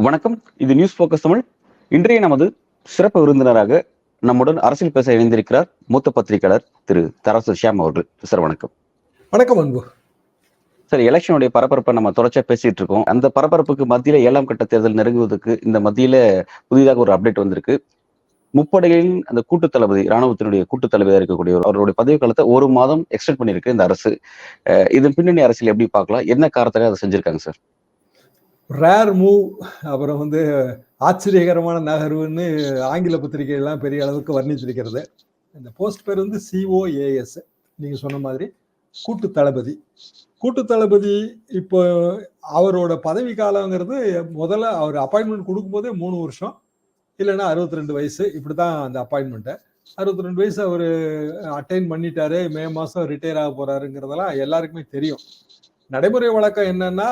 வணக்கம். இது news focus Tamil. இன்றைய நமது சிறப்பு விருந்தினராக நம்முடன் அரசியல் பேச இணைந்திருக்கிறார் மூத்த பத்திரிகையாளர் திரு தராசு ஷியாம் அவர்கள். சார் வணக்கம். வணக்கம் அன்பு. சார், எலெக்ஷனுடைய பரபரப்பை நம்ம தொடர்ச்சியா பேசிட்டு இருக்கோம். அந்த பரபரப்புக்கு மத்தியில 7ஆம் கட்ட தேர்தல் நெருங்குவதற்கு இந்த மத்தியில புதிதாக ஒரு அப்டேட் வந்திருக்கு. முப்படைகளின் அந்த கூட்டு தளபதி, ராணுவத்தினுடைய கூட்டு தளபதியாக இருக்கக்கூடிய அவருடைய பதவி காலத்தை 1 மாதம் எக்ஸ்டெண்ட் பண்ணிருக்கு இந்த அரசு. இதன் பின்னணி அரசியல் எப்படி பார்க்கலாம்? என்ன காரணத்துக்காக அதை செஞ்சிருக்காங்க சார்? ரேர் மூவ், அப்புறம் ஆச்சரியகரமான நகர்வுன்னு ஆங்கில பத்திரிகைகள்லாம் பெரிய அளவுக்கு வர்ணிச்சிருக்கிறது. இந்த போஸ்ட் பேர் COAS. நீங்க சொன்ன மாதிரி கூட்டு தளபதி. கூட்டு தளபதி இப்போ அவரோட பதவி காலங்கிறது முதல்ல அவர் அப்பாயின்மெண்ட் கொடுக்கும்போதே 3 வருஷம், இல்லைன்னா 62 வயசு, இப்படிதான் அந்த அப்பாயின்மெண்ட்டை. 62 வயசு அவர் அட்டைன் பண்ணிட்டாரு. மே மாசம் ரிட்டையர் ஆக போறாருங்கிறதெல்லாம் எல்லாருக்குமே தெரியும். நடைமுறை வழக்கம் என்னன்னா,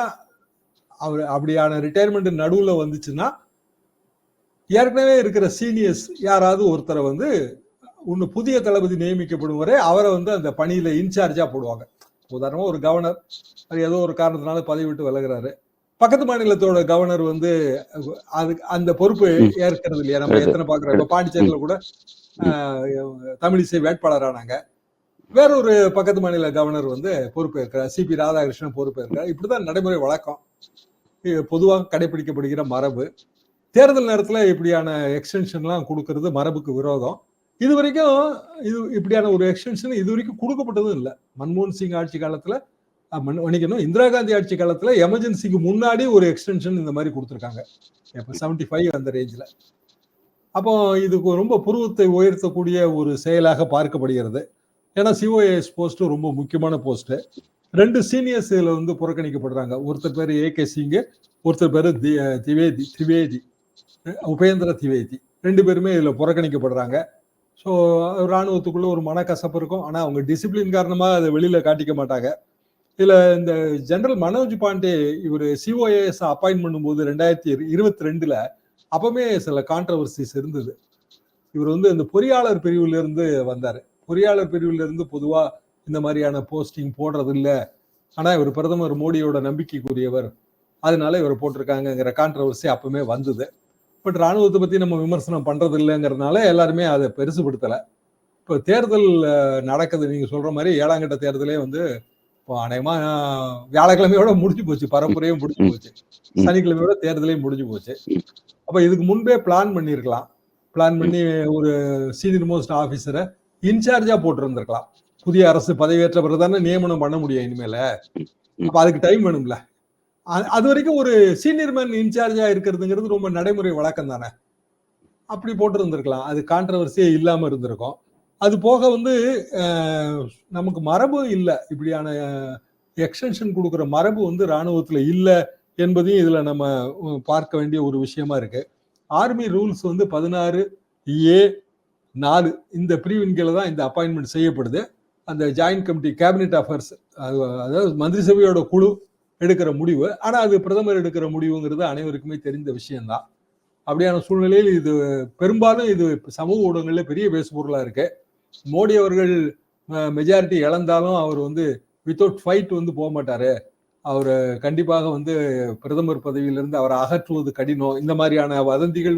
அவர் அப்படியான ரிட்டையர்மெண்ட் நடுவுல வந்துச்சுன்னா ஏற்கனவே இருக்கிற சீனியர்ஸ் யாராவது ஒருத்தரை இன்னும் புதிய தளபதி நியமிக்கப்படும் வரை அவரை அந்த பணியில இன்சார்ஜா போடுவாங்க. உதாரணமா ஒரு கவர்னர் அது ஏதோ ஒரு காரணத்தினால பதவி விட்டு விலகுறாரு, பக்கத்து மாநிலத்தோட கவர்னர் அது அந்த பொறுப்பு ஏற்கிறது இல்லையா? நம்ம எத்தனை பாக்குறோம். இப்ப பாண்டிச்சேரியில கூட தமிழிசை வேட்பாளரானாங்க. வேறொரு பக்கத்து மாநில கவர்னர் பொறுப்பேற்கிறார், CP ராதாகிருஷ்ணன் பொறுப்பேற்கிறார். இப்படிதான் நடைமுறை வழக்கம், பொதுவாக கடைபிடிக்கப்படுகிற மரபு. தேர்தல் நேரத்துல இப்படியான எக்ஸ்டென்ஷன்லாம் கொடுக்கறது மரபுக்கு விரோதம். இது வரைக்கும் இப்படியான ஒரு எக்ஸ்டென்ஷன் இது வரைக்கும் கொடுக்கப்பட்டதும் இல்லை. மன்மோகன் சிங் ஆட்சி காலத்துல, மன்னிக்கணும், இந்திரா காந்தி ஆட்சி காலத்துல எமர்ஜென்சிக்கு முன்னாடி ஒரு எக்ஸ்டென்ஷன் இந்த மாதிரி கொடுத்துருக்காங்க. இப்போ 75 அந்த ரேஞ்சில். அப்போ இதுக்கு ரொம்ப புருவத்தை உயர்த்தக்கூடிய ஒரு செயலாக பார்க்கப்படுகிறது. ஏன்னா COAS போஸ்ட் ரொம்ப முக்கியமான போஸ்ட். 2 சீனியர்ஸ் இதுல புறக்கணிக்கப்படுறாங்க. ஒருத்தர் பேரு AK சிங், ஒருத்தர் பேரு திவேதி, உபேந்திர திவேதி. 2 பேருமே இதுல புறக்கணிக்கப்படுறாங்க. ஸோ ராணுவத்துக்குள்ள ஒரு மனக்கசப்பு இருக்கும். ஆனா அவங்க டிசிப்ளின் காரணமா அதை வெளியில காட்டிக்க மாட்டாங்க. இதுல இந்த ஜெனரல் மனோஜ் பாண்டே இவர் COAS அப்பாயின்ட் பண்ணும்போது 2022ல அப்பவுமே சில கான்ட்ரவர்சிஸ் இருந்தது. இவர் இந்த பொறியாளர் பிரிவுல இருந்து வந்தாரு. பொறியாளர் பிரிவுல இருந்து பொதுவா இந்த மாதிரியான போஸ்டிங் போடுறது இல்லை, ஆனா இவர் பிரதமர் மோடியோட நம்பிக்கைக்குரியவர், அதனால இவர் போட்டிருக்காங்கிற கான்ட்ரவர்சி அப்பவுமே வந்தது. பட் ராணுவத்தை பத்தி நம்ம விமர்சனம் பண்றது இல்லைங்கிறதுனால எல்லாருமே அதை பெருசுபடுத்தல. இப்போ தேர்தல் நடக்குது. நீங்க சொல்ற மாதிரி 7ஆம் கட்ட தேர்தலே இப்போ அநேகமா வியாழக்கிழமையோட முடிஞ்சு போச்சு, பரப்புரையும் முடிஞ்சு போச்சு, சனிக்கிழமையோட தேர்தலையும் முடிஞ்சு போச்சு. அப்ப இதுக்கு முன்பே பிளான் பண்ணிருக்கலாம். பிளான் பண்ணி ஒரு சீனியர் மோஸ்ட் ஆபீசரை இன்சார்ஜா போட்டு இருந்திருக்கலாம். புதிய அரசு பதவியேற்ற பிறகுதானே நியமனம் பண்ண முடியும் இனிமேல. அப்ப அதுக்கு டைம் வேணும்ல. அது வரைக்கும் ஒரு சீனியர் மேன் இன்சார்ஜா இருக்கிறதுங்கிறது ரொம்ப நடைமுறை வழக்கம் தானே. அப்படி போட்டு இருந்திருக்கலாம், அது கான்ட்ரவர்சியே இல்லாம இருந்திருக்கும். அது போக நமக்கு மரபு இல்லை, இப்படியான எக்ஸ்டென்ஷன் கொடுக்குற மரபு ராணுவத்துல இல்லை என்பதையும் இதுல நம்ம பார்க்க வேண்டிய ஒரு விஷயமா இருக்கு. ஆர்மி ரூல்ஸ் 16A4 இந்த பிரிவின் கீழே தான் இந்த அப்பாயின்மெண்ட் செய்யப்படுது. அந்த ஜாயிண்ட் கமிட்டி, கேபினெட் அஃபேர்ஸ், அதாவது மந்திரி சபையோட குழு எடுக்கிற முடிவு. ஆனா அது பிரதமர் எடுக்கிற முடிவுங்கிறது அனைவருக்குமே தெரிந்த விஷயம்தான். அப்படியான சூழ்நிலையில் இது பெரும்பாலும் இது சமூக ஊடகங்கள்ல பெரிய பேசுபொருளா இருக்கு. மோடி அவர்கள் மெஜாரிட்டி இழந்தாலும் அவர் வித்தவுட் ஃபைட் போக மாட்டாரு. அவர் கண்டிப்பாக பிரதமர் பதவியிலிருந்து அவரை அகற்றுவது கடினம். இந்த மாதிரியான வதந்திகள்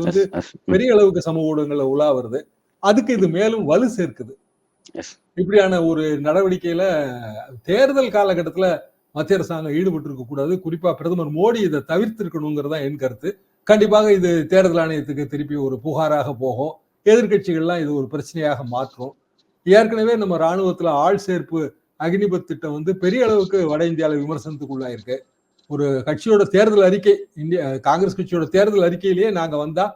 பெரிய அளவுக்கு சமூக ஊடகங்கள்ல உலா வருது. அதுக்கு இது மேலும் வலு சேர்க்குது. இப்படியான ஒரு நடவடிக்கையில தேர்தல் காலகட்டத்துல மத்திய அரசாங்கம் ஈடுபட்டு இருக்க கூடாது. குறிப்பா பிரதமர் மோடி இதை தவிர்த்திருக்கணுங்கிறதா என் கருத்து. கண்டிப்பாக இது தேர்தல் ஆணையத்துக்கு திருப்பி ஒரு புகாராக போகும். எதிர்கட்சிகள்லாம் இது ஒரு பிரச்சனையாக மாற்றும். ஏற்கனவே நம்ம ராணுவத்துல ஆள் சேர்ப்பு அக்னிபத் திட்டம் பெரிய அளவுக்கு வட இந்தியாவில் விமர்சனத்துக்குள்ளா இருக்கு. ஒரு கட்சியோட தேர்தல் அறிக்கை, காங்கிரஸ் கட்சியோட தேர்தல் அறிக்கையிலேயே நாங்க வந்தா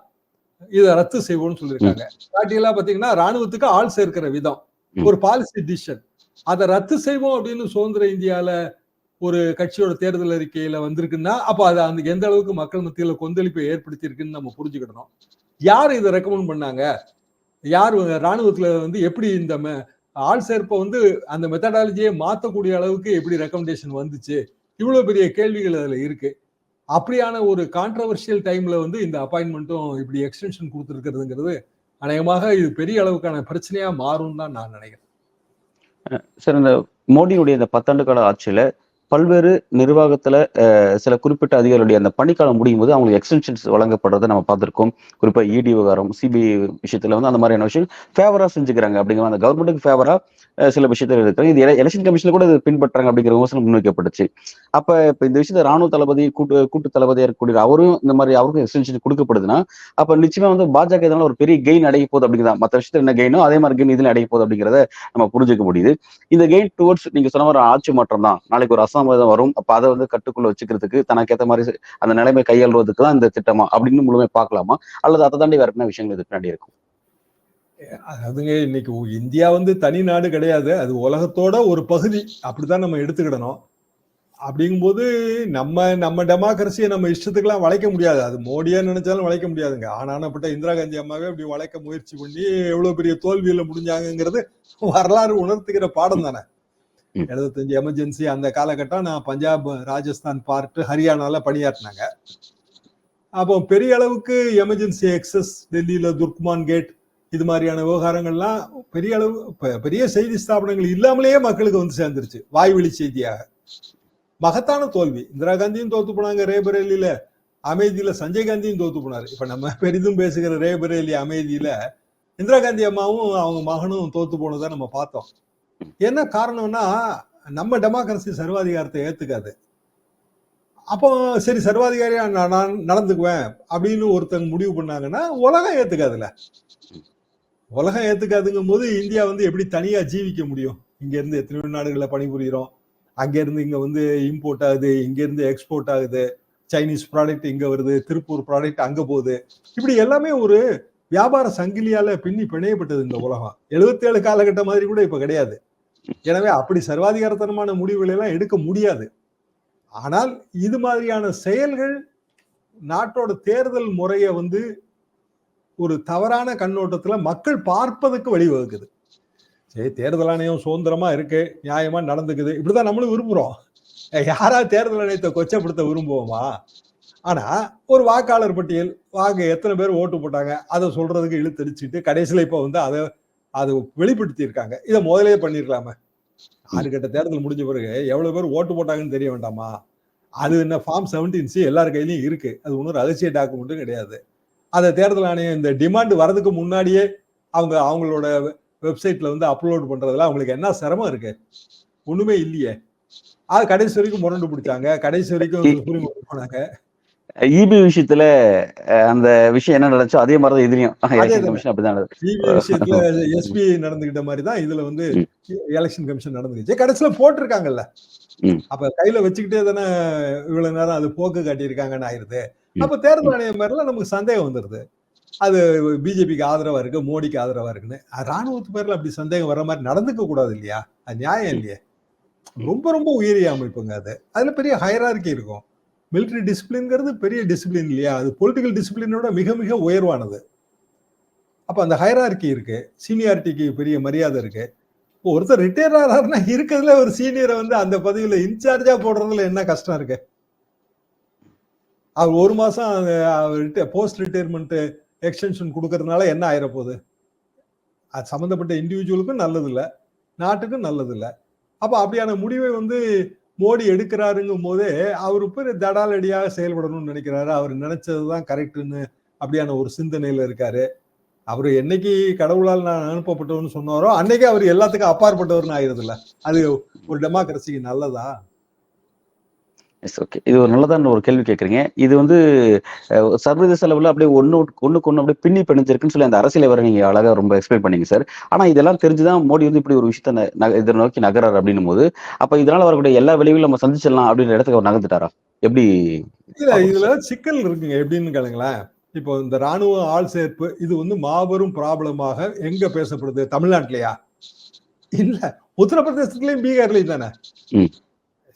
இதை ரத்து செய்வோம்னு சொல்லியிருக்காங்க. பாட்டியெல்லாம் பாத்தீங்கன்னா ராணுவத்துக்கு ஆள் சேர்க்கிற விதம் ஒரு பாலிசி டிசிஷன். அதை ரத்து செய்வோம் அப்படின்னு சுதந்திர இந்தியால ஒரு கட்சியோட தேர்தல் அறிக்கையில வந்திருக்குன்னா அப்ப அது எந்த அளவுக்கு மக்கள் மத்தியில கொந்தளிப்பை ஏற்படுத்தி இருக்குன்னு நம்ம புரிஞ்சுக்கிடணும். யார் இதை ரெக்கமெண்ட் பண்ணாங்க, யார் ராணுவத்துல எப்படி இந்த ஆள் சேர்ப்பை அந்த மெத்தடாலஜியை மாத்தக்கூடிய அளவுக்கு எப்படி ரெக்கமெண்டேஷன் வந்துச்சு, இவ்வளவு பெரிய கேள்விகள் அதுல இருக்கு. அப்படியான ஒரு கான்ட்ரவர்ஷியல் டைம்ல இந்த அப்பாயின்மெண்ட்டும் இப்படி எக்ஸ்டென்ஷன் கொடுத்துருக்கிறதுங்கிறது அநேகமாக இது பெரிய அளவுக்கான பிரச்சனையா மாறும் தான் நான் நினைக்கிறேன். சார், இந்த மோடியுடைய இந்த 10 ஆண்டு கால ஆட்சியில பல்வேறு நிர்வாகத்துல சில குறிப்பிட்ட அதிகாரிகளுடைய அந்த பணிக்காலம் முடியும் போது அவங்களுக்கு எக்ஸ்டென்ஷன்ஸ் வழங்கப்படுறதை நம்ம பார்த்திருக்கோம். குறிப்பா இடி விவகாரம், சிபிஐ விஷயத்துல வந்து அந்த மாதிரியான விஷயம் ஃபேவரா செஞ்சுக்கிறாங்க அப்படிங்கிற அந்த கவர்மெண்ட்டுக்கு ஃபேவரா சில விஷயத்துல இருக்காங்க. இது எலெக்ஷன் கமிஷன்ல கூட இது பின்பற்றாங்க அப்படிங்கிற விமர்சனம் முன்வைக்கப்பட்டுச்சு. இப்ப இந்த விஷயத்த ராணுவ தளபதி கூட்டு தளபதியா இருக்கக்கூடிய அவரும் இந்த மாதிரி அவருக்கும் எக்ஸ்டென்ஷன் கொடுக்கப்படுதுன்னா, அப்ப நிச்சயமா வந்து பாஜக இதனால ஒரு பெரிய கெயின் அடைய போகுது அப்படிங்கிறதா. மற்ற விஷயத்துல என்ன கெயினோ அதே மாதிரி கெயின் இதுல அடைய போகுது அப்படிங்கிறத நம்ம புரிஞ்சுக்க முடியுது. இந்த கெயின் டுவர்ட்ஸ் நீங்க சொன்ன மாதிரி ஆட்சி மாற்றம் தான். நாளைக்கு ஒரு அசம்பாவிதம் வரும். அப்ப அதை வந்து கட்டுக்குள்ள வச்சுக்கிறதுக்கு தனக்கு ஏத்த மாதிரி அந்த நிலைமை கையாள்வதற்கு தான் இந்த திட்டமா அப்படின்னு முழுமை பார்க்கலாமா? அல்லது அதை தாண்டி வேற என்ன விஷயங்கள் இதுக்கு பின்னாடி இருக்கும்? அதாவதுங்க, இன்னைக்கு இந்தியா வந்து தனி நாடு கிடையாது, அது உலகத்தோட ஒரு பகுதி, அப்படித்தான் நம்ம எடுத்துக்கிடணும். அப்படிங்கும்போது நம்ம டெமோக்ரஸியை நம்ம இஷ்டத்துக்குலாம் வளைக்க முடியாது. அது மோடியா நினைச்சாலும் வளைக்க முடியாதுங்க. ஆனானப்பட்ட இந்திரா காந்தி அம்மாவே அப்படி வளைக்க முயற்சி பண்ணி எவ்வளவு பெரிய தோல்வியில முடிஞ்சாங்கிறது வரலாறு உணர்த்துகிற பாடம் தானே. 75 எமர்ஜென்சி அந்த காலகட்டம் நான் பஞ்சாப், ராஜஸ்தான் பார்ட், ஹரியானால பணியாற்றினாங்க. அப்போ பெரிய அளவுக்கு எமர்ஜென்சி எக்ஸஸ் டெல்லியில துர்க்மான் கேட் இது மாதிரியான விவகாரங்கள்லாம் பெரிய அளவு பெரிய செய்தி ஸ்தாபனங்கள் இல்லாமலேயே மக்களுக்கு வந்து சேர்ந்துருச்சு வாய்வெளி செய்தியாக. மகத்தான தோல்வி. இந்திரா காந்தியும் தோத்து போனாங்க ரேபரேலியில, அமேதியில சஞ்சய் காந்தியும் தோத்து போனாரு. இப்ப நம்ம பெரிதும் பேசுகிற ரேபரேலி அமேதியில இந்திரா காந்தி அம்மாவும் அவங்க மகனும் தோத்து போனதை நம்ம பார்த்தோம். என்ன காரணம்னா, நம்ம டெமோக்ரஸி சர்வாதிகாரத்தை ஏத்துக்காது. அப்போ சரி சர்வாதிகாரியா நான் நடந்துக்குவேன் அப்படின்னு ஒருத்தங்க முடிவு பண்ணாங்கன்னா உலகம் ஏத்துக்காதுல்ல. உலகம் ஏத்துக்காதுங்கும் போது இந்தியா வந்து எப்படி தனியா ஜீவிக்க முடியும்? இங்க இருந்து எத்தனையோ நாடுகளில் பணிபுரிகிறோம், அங்க இருந்து இங்க வந்து இம்போர்ட் ஆகுது, இங்க இருந்து எக்ஸ்போர்ட் ஆகுது, சைனீஸ் ப்ராடக்ட் இங்க வருது, திருப்பூர் ப்ராடக்ட் அங்க போகுது. இப்படி எல்லாமே ஒரு வியாபார சங்கிலியால பின்னி பிணையப்பட்டது இந்த உலகம். 77 காலகட்டம் மாதிரி கூட இப்ப கிடையாது. எனவே அப்படி சர்வாதிகாரத்தனமான முடிவுகளை எல்லாம் எடுக்க முடியாது. ஆனால் இது மாதிரியான செயல்கள் நாட்டோட தேர்தல் முறையை வந்து ஒரு தவறான கண்ணோட்டத்துல மக்கள் பார்ப்பதற்கு வழிவகுக்குது. சரி, தேர்தல் ஆணையம் சுதந்திரமா இருக்கு, நியாயமா நடந்துக்குது, இப்படிதான் நம்மளும் விரும்புறோம். யாராவது தேர்தல் ஆணையத்தை கொச்சப்படுத்த விரும்புவோமா? ஆனா ஒரு வாக்காளர் பட்டியல், எத்தனை பேர் ஓட்டு போட்டாங்க அதை சொல்றதுக்கு இழுத்தடிச்சுட்டு கடைசியில இப்ப வந்து அதை வெளிப்படுத்தி இருக்காங்க. இதை முதலே பண்ணிருக்கலாமே. 6 கட்ட தேர்தல் முடிஞ்ச பிறகு எவ்வளவு பேர் ஓட்டு போட்டாங்கன்னு தெரிய வேண்டாமா? அது என்ன ஃபார்ம் 17C எல்லார் கையிலயும் இருக்கு. அது ஒன்றும் ரகசிய டாக்குமெண்ட்டும் கிடையாது. அதை தேர்தல் ஆணையம் இந்த டிமாண்ட் வரதுக்கு முன்னாடியே அவங்களோட வெப்சைட்ல வந்து அப்லோட் பண்றதுல அவங்களுக்கு என்ன சிரமம் இருக்கு? ஒண்ணுமே இல்லையே. அது கடைசி வரைக்கும் முரண்டு பிடிச்சாங்க, கடைசி வரைக்கும் சுப்ரீம் கோர்ட் போனாங்க. இபி விஷயத்துல அந்த விஷயம் என்ன நடந்துச்சோ அதே மாதிரிதான் இதுலயும் எலெக்ஷன் கமிஷன் அப்படிதான் விஷயத்துல எஸ்பி நடந்துகிட்ட மாதிரிதான் இதுல வந்து எலெக்ஷன் கமிஷன் நடந்துச்சு. கடைசியில போட்டிருக்காங்கல்ல, அப்ப கையில வச்சுக்கிட்டே தானே இவ்வளவு நேரம் அது போக்கு காட்டியிருக்காங்கன்னு ஆயிருது. அப்ப தேர்தல் ஆணையம் மேல நமக்கு சந்தேகம் வந்துருது. அது பிஜேபிக்கு ஆதரவா இருக்கு, மோடிக்கு ஆதரவா இருக்குன்னு. ராணுவத்து பேர்ல அப்படி சந்தேகம் வர்ற மாதிரி நடந்துக்க கூடாது இல்லையா? அது நியாயம் இல்லையே. ரொம்ப ரொம்ப உயரிய அமைப்புங்க அது. அதுல பெரிய ஹைரார்கி இருக்கும். மிலிட்டரி டிசிப்ளின்ங்கிறது பெரிய டிசிப்ளின் இல்லையா? அது பொலிட்டிக்கல் டிசிப்ளினோட மிக மிக உயர்வானது. அப்ப அந்த ஹைரார்கி இருக்கு, சீனியாரிட்டிக்கு பெரிய மரியாதை இருக்கு. ஒருத்தர் ரிட்டையர் ஆகிறாருன்னா இருக்கிறதுல ஒரு சீனியரை வந்து அந்த பதவியில இன்சார்ஜா போடுறதுல என்ன கஷ்டம் இருக்கு? அவர் 1 மாசம் போஸ்ட் ரிட்டையர்மெண்ட் எக்ஸ்டென்ஷன் கொடுக்கறதுனால என்ன ஆயிர போகுது? அது சம்பந்தப்பட்ட இண்டிவிஜுவலுக்கும் நல்லது இல்லை, நாட்டுக்கும் நல்லது இல்லை. அப்ப அப்படியான முடிவை வந்து மோடி எடுக்கிறாருங்கும் போதே அவரு பேர் தடாலடியாக செயல்படணும்னு நினைக்கிறாரு. அவர் நினைச்சதுதான் கரெக்டுன்னு அப்படியான ஒரு சிந்தனையில இருக்காரு. அவரு என்னைக்கு கடவுளால் நான் அனுப்பப்பட்டவர்னு சொன்னாரோ அன்னைக்கு அவர் எல்லாத்துக்கும் அப்பாற்பட்டவர்னு ஆயிருது இல்ல. அது ஒரு டெமோக்ரஸிக்கு நல்லதா? ஓகே, இது ஒரு நல்லதான ஒரு கேள்வி கேட்குறீங்க. இது வந்து சர்வதேச அளவில் அப்படியே ஒண்ணுக்கு ஒண்ணு அப்படியே பின்னி பிணைஞ்சிருக்குன்னு சொல்லி அந்த அரசியலை வர நீங்க அழகா ரொம்ப எக்ஸ்பிளைன் பண்ணீங்க சார். ஆனா இதெல்லாம் தெரிஞ்சுதான் மோடி வந்து இப்படி ஒரு விஷயத்த இதை நோக்கி நகராரு அப்படின்னும் போது, அப்ப இதனால வரக்கூடிய எல்லா விளைவுகளும் நம்ம சந்திச்சிடலாம் அப்படின்ற இடத்துக்கு அவர் நகர்ந்துட்டாரா? எப்படி? இல்ல, இதுல சிக்கல் இருக்குங்க. எப்படின்னு கேளுங்களேன். இப்போ இந்த ராணுவ ஆள் சேர்ப்பு இது வந்து மாபெரும் ப்ராப்ளமாக எங்க பேசப்படுது? தமிழ்நாட்டிலயா? இல்ல, உத்தரப்பிரதேசத்துலயும் பீகார்லயும் தானே.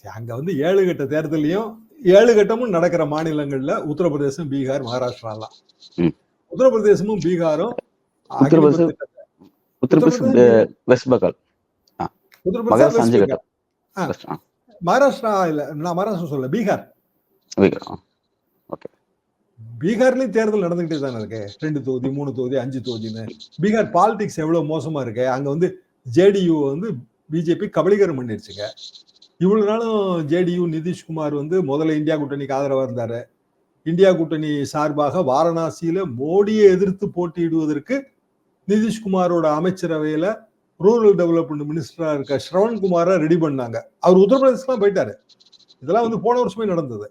அங்க வந்து 7 கட்ட தேர்தலையும் 7 கட்டமும் நடக்கிற மாநிலங்கள்ல உத்தரப்பிரதேசம், பீகார், மகாராஷ்டிராலாம். உத்தரப்பிரதேசமும் பீகாரும் வெஸ்ட் பெங்கால், மகாராஷ்டிரா இல்ல, நான் மகாராஷ்டிரா சொல்ல, பீகார். பீகார்லயும் தேர்தல் நடந்துகிட்டே தானே இருக்கு. 2 தொகுதி, 3 தொகுதி, 5 தொகுதின்னு. பீகார் பாலிடிக்ஸ் எவ்வளவு மோசமா இருக்கு. அங்க வந்து ஜேடியு வந்து பிஜேபி கபலீகரம் பண்ணிருச்சுங்க. இவ்வளவு நாளும் ஜேடியு நிதிஷ்குமார் வந்து முதல்ல இந்தியா கூட்டணிக்கு ஆதரவா இருந்தாரு. இந்தியா கூட்டணி சார்பாக வாரணாசியில மோடியை எதிர்த்து போட்டியிடுவதற்கு நிதிஷ்குமாரோட அமைச்சரவையில ரூரல் டெவலப்மெண்ட் மினிஸ்டரா இருக்க ஸ்ரவண்குமாரை ரெடி பண்ணாங்க. அவர் உத்தரப்பிரதேசலாம் போயிட்டாரு. இதெல்லாம் வந்து போன வருஷமே நடந்தது.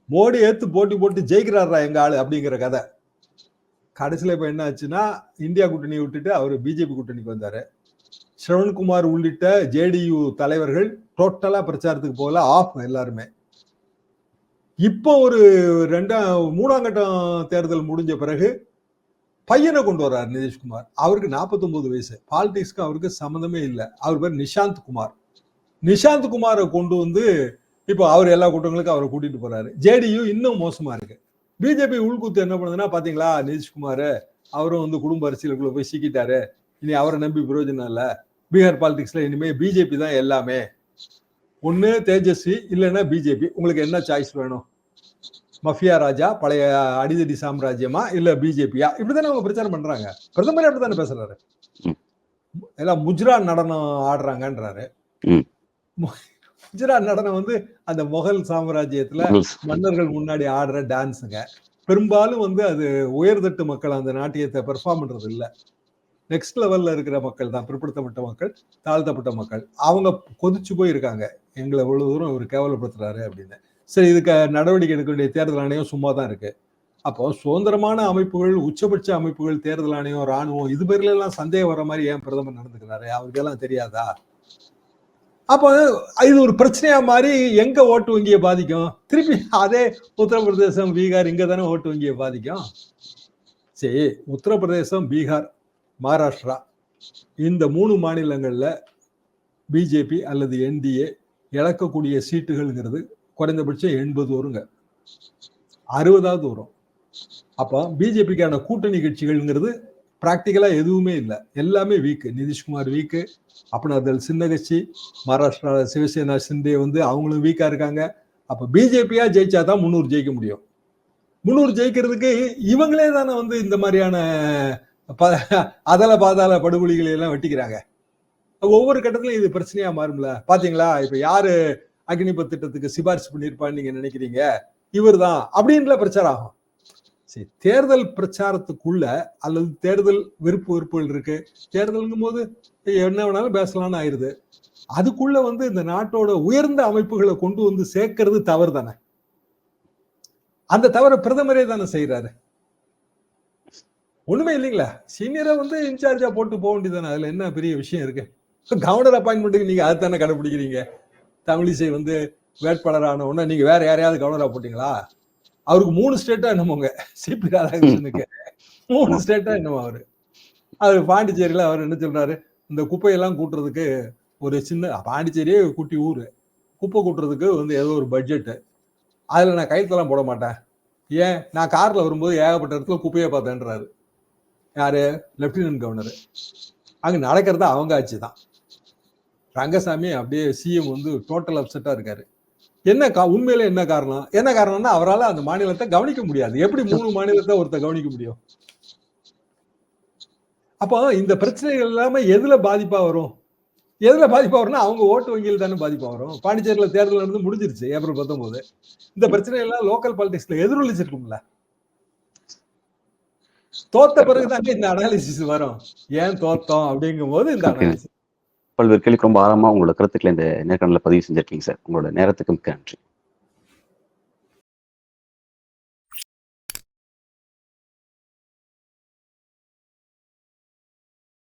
மோடி ஏத்து போட்டி போட்டு ஜெயிக்கிறாரா எங்க ஆளு அப்படிங்கிற கதை. கடைசியில இப்ப என்ன ஆச்சுன்னா, இந்தியா கூட்டணியை விட்டுட்டு அவர் பிஜேபி கூட்டணிக்கு வந்தாரு. ஸ்ரவண்குமார் உள்ளிட்ட ஜேடியு தலைவர்கள் டோட்டலா பிரச்சாரத்துக்கு போகல, ஆஃப் எல்லாருமே. இப்போ ஒரு மூணாம் கட்டம் தேர்தல் முடிஞ்ச பிறகு பையனை கொண்டு வர்றாரு நிதிஷ்குமார். அவருக்கு 49 வயசு. பாலிடிக்ஸ்க்கு அவருக்கு சம்மந்தமே இல்லை. அவர் பேர் நிஷாந்த் குமார். நிஷாந்த் குமாரை கொண்டு வந்து இப்போ அவர் எல்லா கூட்டங்களுக்கும் அவரை கூட்டிட்டு போறாரு. ஜேடியு இன்னும் மோசமா இருக்கு. பிஜேபி உள்கூத்து என்ன பண்ணுதுன்னா, பாத்தீங்களா நிதிஷ்குமார் அவரும் வந்து குடும்ப அரசியலுக்குள்ள போய் சிக்கிட்டாரு, இனி அவரை நம்பி பிரயோஜனம் இல்ல, பீகார் பாலிடிக்ஸ்ல இனிமே பிஜேபி தான் எல்லாமே, ஒண்ணு தேஜஸ்வி இல்லைன்னா பிஜேபி, உங்களுக்கு என்ன சாய்ஸ் வேணும், மஃபியா ராஜா பழைய அடிதடி சாம்ராஜ்யமா இல்ல பிஜேபியா, இப்படித்தானே அவங்க பிரச்சாரம் பண்றாங்க. பிரதமரே அப்படித்தானே பேசுறாரு. எல்லாம் முஜ்ரா நடனம் ஆடுறாங்கன்றாரு. முஜ்ரா நடனம் வந்து அந்த முகல் சாம்ராஜ்யத்துல மன்னர்கள் முன்னாடி ஆடுற டான்ஸுங்க. பெரும்பாலும் வந்து அது உயர்தட்டு மக்கள் அந்த நாட்டியத்தை பெர்ஃபார்ம் பண்றது இல்ல. நெக்ஸ்ட் லெவல்ல இருக்கிற மக்கள் தான், பிற்படுத்தப்பட்ட மக்கள், தாழ்த்தப்பட்ட மக்கள். அவங்க கொதிச்சு போய் இருக்காங்க, எங்களை எவ்வளவு தூரம் இவர் கேவலப்படுத்துறாரு அப்படின்னு. சரி, இதுக்கு நடவடிக்கை எடுக்க வேண்டிய தேர்தல் ஆணையம் சும்மா தான் இருக்கு. அப்போ சுதந்திரமான அமைப்புகள், உச்சபட்ச அமைப்புகள், தேர்தல் ஆணையம், ராணுவம், இது பேர்ல எல்லாம் சந்தேகம் வர மாதிரி ஏன் பிரதமர் நடந்துக்கிறாரு? அவருக்கு எல்லாம் தெரியாதா? அப்போ இது ஒரு பிரச்சனையா மாதிரி எங்க ஓட்டு வங்கியை பாதிக்கும்? திருப்பி அதே உத்தரப்பிரதேசம், பீகார், இங்க தானே ஓட்டு வங்கியை பாதிக்கும். சரி, உத்தரப்பிரதேசம், பீகார், மகாராஷ்டிரா, இந்த 3 மாநிலங்கள்ல பிஜேபி அல்லது என்டிஏ இழக்கக்கூடிய சீட்டுகள்ங்கிறது குறைந்தபட்சம் 80 வருங்க, 60வது வரும். அப்போ பிஜேபிக்கான கூட்டணி கட்சிகள்ங்கிறது பிராக்டிக்கலா எதுவுமே இல்லை, எல்லாமே வீக்கு. நிதிஷ்குமார் வீக்கு, அப்னாதல் சின்ன கட்சி, மகாராஷ்டிரா சிவசேனா சிந்தே வந்து அவங்களும் வீக்கா இருக்காங்க. அப்ப பிஜேபியா ஜெயிச்சாதான் 300 ஜெயிக்க முடியும். 300 ஜெயிக்கிறதுக்கு இவங்களே தானே வந்து இந்த மாதிரியான அதல பாதாள படுகொலிகளை எல்லாம் வெட்டிக்கிறாங்க. ஒவ்வொரு கட்டத்திலும் இது பிரச்சனையா மாறும்ல. பாத்தீங்களா, இப்ப யாரு அக்னிபத் திட்டத்துக்கு சிபாரிசு பண்ணிருப்பான்னு நீங்க நினைக்கிறீங்க? இவர் தான் அப்படின்ற பிரச்சாரம் ஆகும். சரி, தேர்தல் பிரச்சாரத்துக்குள்ள அல்லது தேர்தல் வெறுப்புகள் இருக்கு, தேர்தலுங்கும் போது என்ன வேணாலும் பேசலாம்னு ஆயிருது. அதுக்குள்ள வந்து இந்த நாட்டோட உயர்ந்த அமைப்புகளை கொண்டு வந்து சேர்க்கறது தவறு தானே. அந்த தவறை பிரதமரே தானே செய்யறாரு. ஒண்ணுமே இல்லைங்களா, சீனியரை வந்து இன்சார்ஜா போட்டு போக வேண்டியதானே. அதுல என்ன பெரிய விஷயம் இருக்கு? கவர்னர் அப்பாயின்மெண்ட்டுக்கு நீங்க அதை தானே கடைபிடிக்கிறீங்க. தமிழிசை வந்து வேட்பாளர் ஆன உடனே நீங்க வேற யாரையாவது கவர்னரா போட்டீங்களா? அவருக்கு 3 ஸ்டேட்டா என்னமோங்க, சிபி ராதாகிருஷ்ணனுக்கு 3 ஸ்டேட்டா என்னமோ. அவரு பாண்டிச்சேரியில அவர் என்ன சொல்றாரு, இந்த குப்பையெல்லாம் கூட்டுறதுக்கு ஒரு சின்ன, பாண்டிச்சேரியே குட்டி ஊரு, குப்பை கூட்டுறதுக்கு வந்து ஏதோ ஒரு பட்ஜெட், அதுல நான் கையெழுத்தெல்லாம் போட மாட்டேன், ஏன் நான் கார்ல வரும்போது ஏகப்பட்ட இடத்துல குப்பையை பார்த்தேன்றாரு. யாரு? Lieutenant governor. அங்க நடக்கிறத அவங்க ஆட்சி தான். ரங்கசாமி அப்படியே சிஎம் வந்து டோட்டல் அப்செட்டா இருக்காரு. என்ன உண்மையில என்ன காரணம்? என்ன காரணம்னா, அவரால் அந்த மாநிலத்தை கவனிக்க முடியாது. எப்படி 3 மாநிலத்தை ஒருத்தர் கவனிக்க முடியும்? அப்போ இந்த பிரச்சனைகள் எல்லாமே எதுல பாதிப்பா வரும்? எதுல பாதிப்பா வரும்னா, அவங்க ஓட்டு வங்கியில் தானே பாதிப்பா வரும். பாண்டிச்சேரியில தேர்தல் நடந்து முடிஞ்சிருச்சு ஏப்ரல் 19. இந்த பிரச்சனை எல்லாம் லோக்கல் பாலிடிக்ஸ்ல எதிரொலிச்சிருக்கும்ல. தோத்த பிறகுதாங்க இந்த அனாலிசிஸ் வரும். ஏன் தோத்தோம் அப்படிங்கும் போது இந்த அனாலிசிஸ். பல்வேறு கேள்விக்கு ரொம்ப ஆழமா உங்களோட கருத்துக்களை இந்த நேர்காணல பதிவு செஞ்சிருக்கீங்க சார். உங்களோட நேரத்துக்கு மிக்க நன்றி.